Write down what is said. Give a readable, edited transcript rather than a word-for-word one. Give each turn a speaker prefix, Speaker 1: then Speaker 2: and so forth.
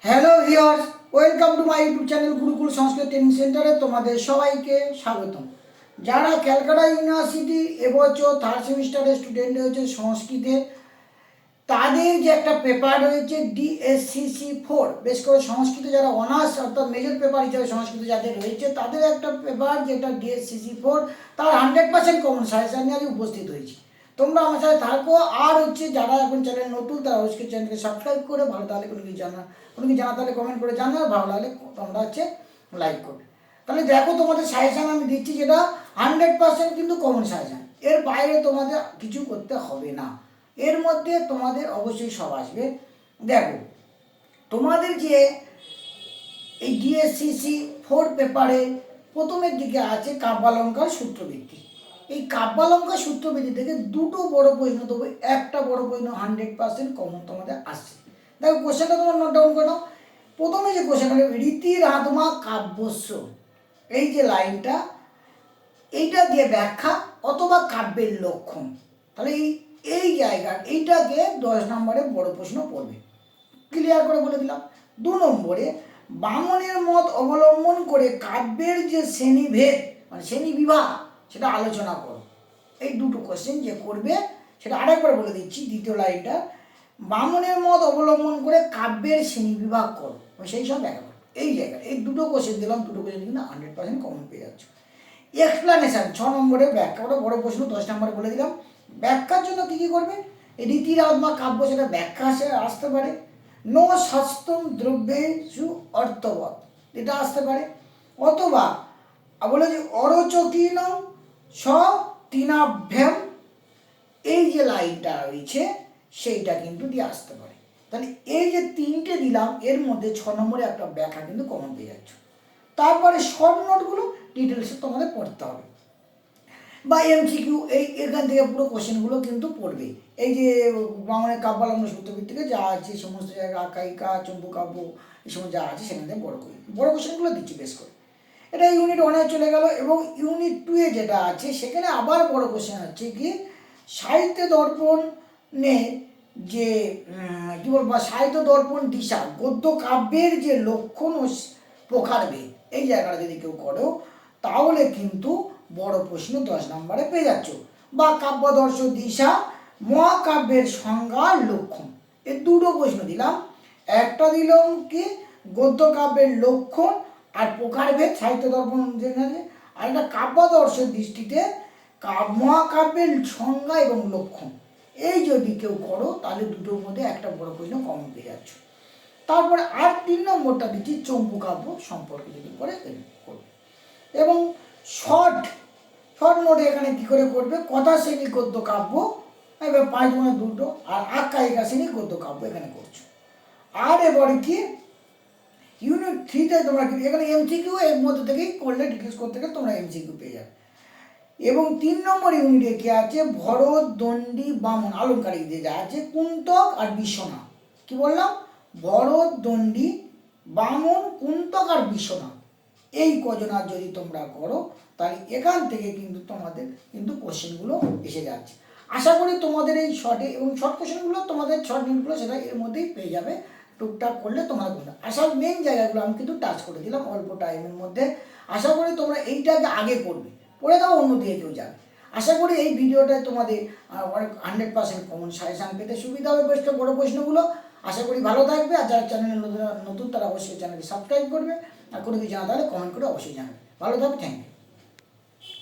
Speaker 1: Hello viewers, welcome to my YouTube channel Gurukul Sanskrit training সেন্টারে তোমাদের সবাইকে স্বাগতম। যারা ক্যালকাটা ইউনিভার্সিটি এবছর থার্ড সেমিস্টারের স্টুডেন্ট হয়েছে সংস্কৃতের, তাদের যে একটা পেপার রয়েছে DSCC4, বেশ করে সংস্কৃতে যারা অনার্স অর্থাৎ মেজর পেপার হিসেবে সংস্কৃত যাদের রয়েছে তাদের একটা পেপার যেটা DSCC4, তার 100% কমন সাজেশন নিয়ে আমি উপস্থিত হয়েছি। তোমরা আমার সাথে থাকো। আর যারা এখন চ্যানেল নতুন তারা অবশ্যই চ্যানেলকে সাবস্ক্রাইব করে, ভালো তাহলে কোনো কিছু জানা তাহলে কমেন্ট করে জানাও, ভালো লাগলে তোমরা লাইক করবে। তাহলে দেখো, তোমাদের সাজেশন আমি দিচ্ছি যেটা 100% কিন্তু কমন সাজেশন, এর বাইরে তোমাদের কিছু করতে হবে না, এর মধ্যে তোমাদের অবশ্যই সব আসবে। দেখো, তোমাদের যে এই DSCC4 পেপারে প্রথমের দিকে আছে কাব্যালঙ্কার সূত্রভিত্তি। এই কাব্যালঙ্কার সূত্রভিত্তি থেকে দুটো বড় প্রশ্ন দেবো, একটা বড় প্রশ্ন 100% কমন তোমাদের আসছে। দেখো কোশ্চেনটা তোমার নোট ডাউন করো। প্রথমে যে কোশ্চেন হবে রীতির আত্মা কাব্যস্য, এই যে লাইনটা, এইটা দিয়ে ব্যাখ্যা অথবা কাব্যের লক্ষণ। তাহলে এই জায়গা এইটাকে 10 নম্বরে বড় প্রশ্ন পড়বে, ক্লিয়ার করে বলে দিলাম। 2 নম্বরে বামনের মত অবলম্বন করে কাব্যের যে শ্রেণীভেদ মানে শ্রেণী বিভাগ সেটা আলোচনা করো। এই দুটো কোশ্চেন যে করবে সেটা আরেকবার বলে দিচ্ছি, দ্বিতীয় লাইনটা, বামনের মত অবলম্বন করে কাব্যের শ্রেণী বিভাগ করো, সেই সব দেখা করো। এই জায়গায় এই দুটো কোশ্চেন দিলাম, দুটো কোশ্চেন কিন্তু 100% কমন পেয়ে যাচ্ছ। এক্সপ্লানেশন 6 নম্বরে ব্যাখ্যা, ওটা বড় প্রশ্ন 10 নম্বরে বলে দিলাম। ব্যাখ্যার জন্য কী কী করবে, রীতির আত্মা কাব্য সেটা ব্যাখ্যা আসতে পারে। নো শাস্ত্রম দ্রব্যেষু অর্থবৎ, এটা আসতে পারে। অথবা বলে যে অরচকিনম সতিনাভ্যাম, এই যে লাইনটা রয়েছে সেইটা কিন্তু দিয়ে আসতে পারে। তাহলে এই যে 3টে দিলাম, এর মধ্যে 6 নম্বরে একটা ব্যাখ্যা কিন্তু কমন পেয়ে যাচ্ছে। তারপরে শর্ট নোটগুলো ডিটেলসে তোমাদের পড়তে হবে, বা MCQ এখান থেকে পুরো কোশ্চেনগুলো কিন্তু পড়বে। এই যে বাংলায় কাব্যালঙ্কার সূত্রভিত্তিকে যা আছে সমস্ত জায়গায় আখ্যায়িকা, চম্পকাব্য, এই সময় যা আছে সেখান থেকে বড় কোশ্চেনগুলো দিচ্ছি বেশ করে। এটা ইউনিট 1-এ চলে গেল। এবং ইউনিট 2-এ যেটা আছে সেখানে আবার বড় কোশ্চেন হচ্ছে কি, সাহিত্য দর্পণে যে কী বলবো, সাহিত্য দর্পণ দিশা গদ্য কাব্যের যে লক্ষণ ও প্রকারভেদ, এই জায়গাটা যদি কেউ করো তাহলে কিন্তু বড় প্রশ্ন 10 নম্বরে পেয়ে যাচ্ছ। বা কাব্যদর্শ দিশা মহাকাব্যের সংজ্ঞা লক্ষণ, এই দুটো প্রশ্ন দিলাম। একটা দিলাম কি গদ্য কাব্যের লক্ষণ আর প্রকারভেদ সাহিত্য দর্পণ যেখানে, আর একটা কাব্যদর্শের দৃষ্টিতে মহাকাব্যের সংজ্ঞা এবং লক্ষণ। এই যদি কেউ করো তাহলে দুটোর মধ্যে একটা বড় প্রশ্ন কমন পেয়ে যাচ্ছ। তারপরে আর 3 নম্বরটা দিচ্ছি চম্পকাব্য সম্পর্কে যদি করে করবে। এবং শর্ট নোটে এখানে কী করে করবে, কথা শ্রেণী গদ্য কাব্য, এবার 5 গুণে 2টো, আর আখ্যায়িকা শ্রেণী গদ্য কাব্য এখানে করছো। আর এবারে কি ইউনিট 3-তে তোমরা কি এখানে MCQ এর মধ্যে থেকেই করলে ডিটেলস করতে গেলে তোমরা MCQ পেয়ে যাবে। এবং 3 নম্বর ইউনিটে কি আছে, ভরত, দণ্ডী, বামন, আলঙ্কারিক দিয়ে যা আছে, কুন্তক আর বিশ্বনাথ। কি বললাম, ভরত, দণ্ডী, বামন, কুন্তক আর বিশ্বনাথ, এই কজনার যদি তোমরা করো তাহলে এখান থেকে কিন্তু তোমাদের কিন্তু কোশ্চেনগুলো এসে যাচ্ছে। আশা করি তোমাদের এই শর্টে এবং শর্ট কোশ্চেনগুলো তোমাদের শর্ট নোটগুলো সেটা এর মধ্যেই পেয়ে যাবে। টুকটাক করলে তোমার বন্ধু আসার মেন জায়গাগুলো আমি কিন্তু টাচ করে দিলাম অল্প টাইমের মধ্যে। আশা করি তোমরা এইটাকে আগে করবে, পড়ে দাও, অন্য দিকে কেউ যাবে। আশা করি এই ভিডিওটায় তোমাদের 100% কমন সাজেশান পেতে সুবিধা হবে বড় প্রশ্নগুলো। আশা করি ভালো থাকবে। আর যারা চ্যানেলে নতুন তারা অবশ্যই চ্যানেলকে সাবস্ক্রাইব করবে। আর কোনো কিছু জানা তাহলে কমেন্ট করে অবশ্যই জানাবে। ভালো থাকবে, থ্যাংক ইউ।